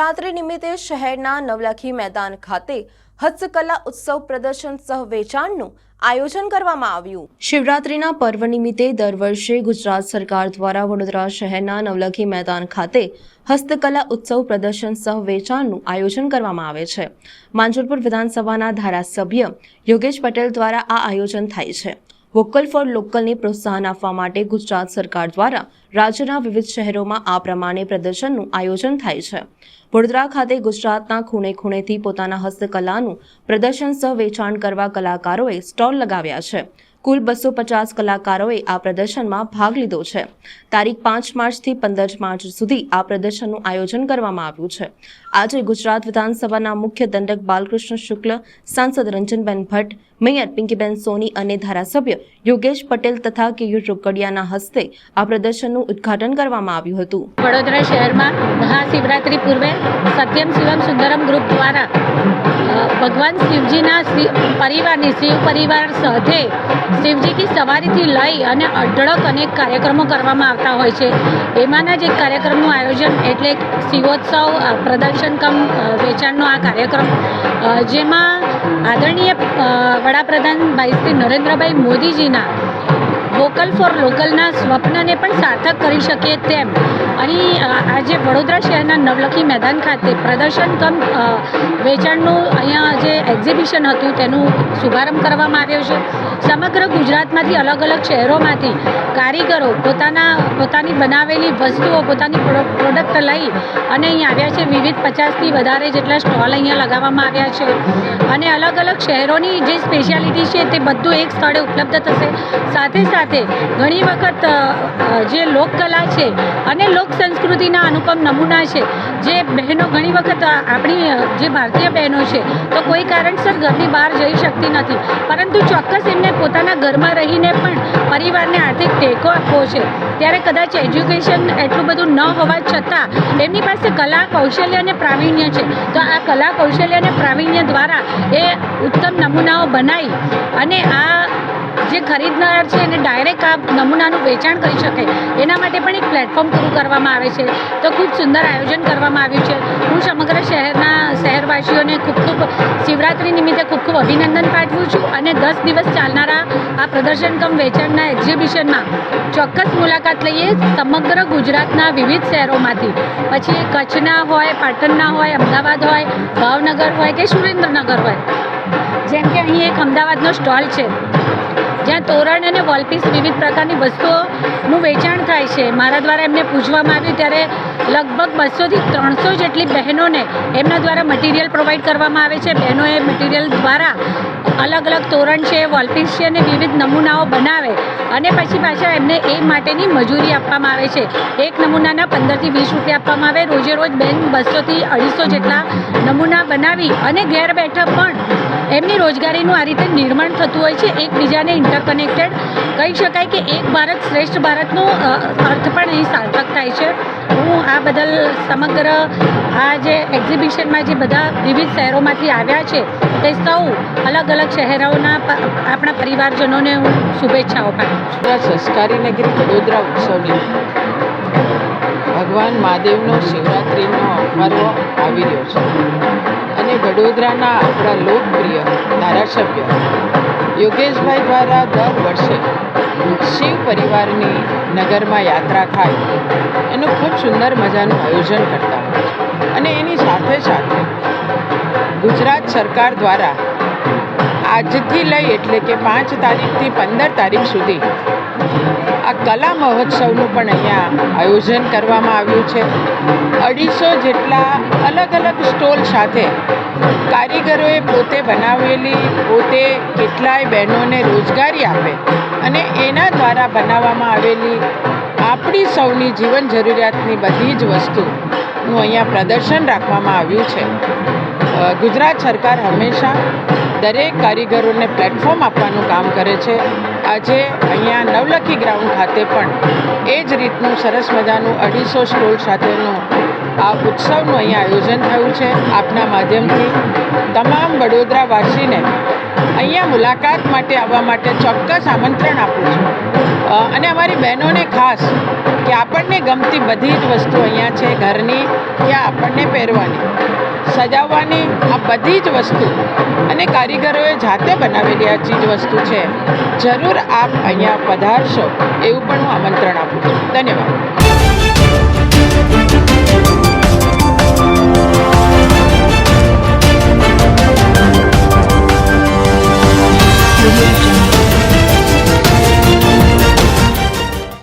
શિવરાત્રી નિમિત્તે શહેરના નવલખી મેદાન ખાતે હસ્તકલા ઉત્સવ પ્રદર્શન સહ વેચાણનું આયોજન કરવામાં આવ્યું। શિવરાત્રીના પર્વ નિમિત્તે દર વર્ષે ગુજરાત સરકાર દ્વારા વડોદરા શહેરના નવલખી મેદાન ખાતે હસ્તકલા ઉત્સવ પ્રદર્શન સહ વેચાણનું આયોજન કરવામાં આવે છે। માંજલપુર વિધાનસભાના ધારાસભ્ય યોગેશ પટેલ દ્વારા આ આયોજન થાય છે। વોકલ ફોર લોકલને પ્રોત્સાહન આપવા માટે ગુજરાત સરકાર દ્વારા રાજ્યના વિવિધ શહેરોમાં આ પ્રમાણે પ્રદર્શનનું આયોજન થાય છે। વડોદરા ખાતે ગુજરાતના ખૂણે ખૂણેથી પોતાના હસ્તકલાનું પ્રદર્શન સહ વેચાણ કરવા કલાકારોએ સ્ટોલ લગાવ્યા છે। કુલ 250 કલાકારોએ આ પ્રદર્શનમાં ભાગ લીધો છે। તારીખ 5 માર્ચથી 15 માર્ચ સુધી આ પ્રદર્શનનું આયોજન કરવામાં આવ્યું છે। આજે ગુજરાત વિધાનસભાના મુખ્ય દંડક બાલકૃષ્ણ શુક્લ, સાંસદ રંજનબેન ભટ્ટ, મેયર પિંકીબેન સોની અને ધારાસભ્ય યોગેશ પટેલ તથા કેયુર રોકડિયાના હસ્તે આ પ્રદર્શનનું ઉદ્ઘાટન કરવામાં આવ્યું હતું। વડોદરા શહેરમાં મહાશિવરાત્રી પૂર્વે સત્યમ શિવમ સુંદરમ ગ્રુપ દ્વારા ભગવાન શિવજીના પરિવારની શિવ પરિવાર સાથે શિવજીની સવારીથી લઈ અને અઢળક અનેક કાર્યક્રમો કરવામાં આવતા હોય છે। એમાંના જ એક કાર્યક્રમનું આયોજન એટલે શિવોત્સવ પ્રદર્શન કમ વેચાણનો આ કાર્યક્રમ, જેમાં આદરણીય વડાપ્રધાન ભાઈ શ્રી નરેન્દ્રભાઈ મોદીજીના વોકલ ફોર લોકલના સ્વપ્નને પણ સાર્થક કરી શકીએ તેમ અહીં આજે વડોદરા શહેરના નવલખી મેદાન ખાતે પ્રદર્શન કમ વેચાણનું અહીંયા જે એક્ઝિબિશન હતું તેનું શુભારંભ કરવામાં આવ્યો છે। સમગ્ર ગુજરાતમાંથી અલગ અલગ શહેરોમાંથી કારીગરો પોતાની બનાવેલી વસ્તુઓ, પોતાની પ્રોડક્ટ લઈ અને અહીં આવ્યા છે। વિવિધ 50થી વધારે જેટલા સ્ટોલ અહીંયા લગાવવામાં આવ્યા છે અને અલગ અલગ શહેરોની જે સ્પેશિયાલિટી છે તે બધું એક સ્થળે ઉપલબ્ધ થશે। સાથે ઘણી વખત જે લોકકલા છે અને લોક સંસ્કૃતિના અનુપમ નમૂના છે, જે બહેનો ઘણી વખત આપણી જે ભારતીય બહેનો છે તો કોઈ કારણસર ઘરની બહાર જઈ શકતી નથી, પરંતુ ચોક્કસ એમને પોતાના ઘરમાં રહીને પણ પરિવારને આર્થિક ટેકો આપવો છે। ત્યારે કદાચ એજ્યુકેશન એટલું બધું ન હોવા છતાં એમની પાસે કલા, કૌશલ્ય અને પ્રાવીણ્ય છે, તો આ કલા, કૌશલ્ય અને પ્રાવીણ્ય દ્વારા એ ઉત્તમ નમૂનાઓ બનાવી અને આ જે ખરીદનાર છે એને ડાયરેક્ટ આ નમૂનાનું વેચાણ કરી શકે એના માટે પણ એક પ્લેટફોર્મ પૂરું કરવામાં આવે છે। તો ખૂબ સુંદર આયોજન કરવામાં આવ્યું છે। હું સમગ્ર શહેરવાસીઓને ખૂબ શિવરાત્રી નિમિત્તે ખૂબ અભિનંદન પાઠવું છું અને 10 દિવસ ચાલનારા આ પ્રદર્શન કમ વેચાણના એક્ઝિબિશનમાં ચોક્કસ મુલાકાત લઈએ। સમગ્ર ગુજરાતના વિવિધ શહેરોમાંથી, પછી કચ્છના હોય, પાટણના હોય, અમદાવાદ હોય, ભાવનગર હોય કે સુરેન્દ્રનગર હોય, જેમ કે અહીં એક અમદાવાદનો સ્ટોલ છે જ્યાં તોરણ અને વોલપીસ વિવિધ પ્રકારની વસ્તુઓનું વેચાણ થાય છે। મારા દ્વારા એમને પૂછવામાં આવ્યું ત્યારે લગભગ 200થી 300 જેટલી બહેનોને એમના દ્વારા મટીરિયલ પ્રોવાઈડ કરવામાં આવે છે। બહેનોએ મટીરિયલ દ્વારા અલગ અલગ તોરણ છે, વોલપીસ છે અને વિવિધ નમૂનાઓ બનાવે અને પછી પાછા એમને એ માટેની મજૂરી આપવામાં આવે છે। એક નમૂનાના 15થી 20 રૂપિયા આપવામાં આવે। રોજે રોજ બેન 200થી 250 જેટલા નમૂના બનાવી અને ઘેર બેઠા પણ એમની રોજગારીનું આ રીતે નિર્માણ થતું હોય છે। એકબીજાને ઇન્ટરકનેક્ટેડ કહી શકાય કે એક ભારત શ્રેષ્ઠ ભારતનો અર્થ પણ અહીં સાર્થક થાય છે। હું આ બદલ સમગ્ર આ જે એક્ઝિબિશનમાં જે બધા વિવિધ શહેરોમાંથી આવ્યા છે તે સૌ અલગ અલગ શહેરોના આપણા પરિવારજનોને હું શુભેચ્છાઓ પાઠવું છું। સંસ્કારી નગરી વડોદરા ઉત્સવની ભગવાન મહાદેવનો શિવરાત્રિનો પર્વ આવી રહ્યો છે અને વડોદરાના આપણા લોકપ્રિય ધારાસભ્ય યોગેશભાઈ દ્વારા દર વર્ષે શિવ પરિવારની નગરમાં યાત્રા થાય એનું ખૂબ સુંદર મજાનું આયોજન કરતા હોય છે અને એની સાથે સાથે ગુજરાત સરકાર દ્વારા આજથી લઈ એટલે કે 5 તારીખથી 15 તારીખ સુધી આ કલા મહોત્સવનું પણ અહીંયા આયોજન કરવામાં આવ્યું છે। 250 જેટલા અલગ અલગ સ્ટોલ સાથે કારીગરોએ પોતે બનાવેલી, પોતે કેટલાય બહેનોને રોજગારી આપે અને એના દ્વારા બનાવવામાં આવેલી આપણી સૌની જીવન જરૂરિયાતની બધી જ વસ્તુનું અહીંયા પ્રદર્શન રાખવામાં આવ્યું છે। ગુજરાત સરકાર હંમેશા દરેક કારીગરોને પ્લેટફોર્મ આપવાનું કામ કરે છે। આજે અહીંયા નવલખી ગ્રાઉન્ડ ખાતે પણ એ જ રીતનું સરસ મજાનું 250 સ્ટોલ સાથેનું આ ઉત્સવનું અહીંયા આયોજન થયું છે। આપના માધ્યમથી તમામ વડોદરાવાસીને અહીંયા મુલાકાત માટે આવવા માટે ચોક્કસ આમંત્રણ આપું છું અને અમારી બહેનોને ખાસ કે આપણને ગમતી બધી જ વસ્તુ અહીંયા છે, ઘરની યા આપણને પહેરવાની, સજાવવાની, આ બધી જ વસ્તુ અને કારીગરોએ જાતે બનાવેલી આ ચીજ વસ્તુ છે. જરૂર આપ અહીંયા પધારશો એવું પણ હું આમંત્રણ આપું છું. ધન્યવાદ.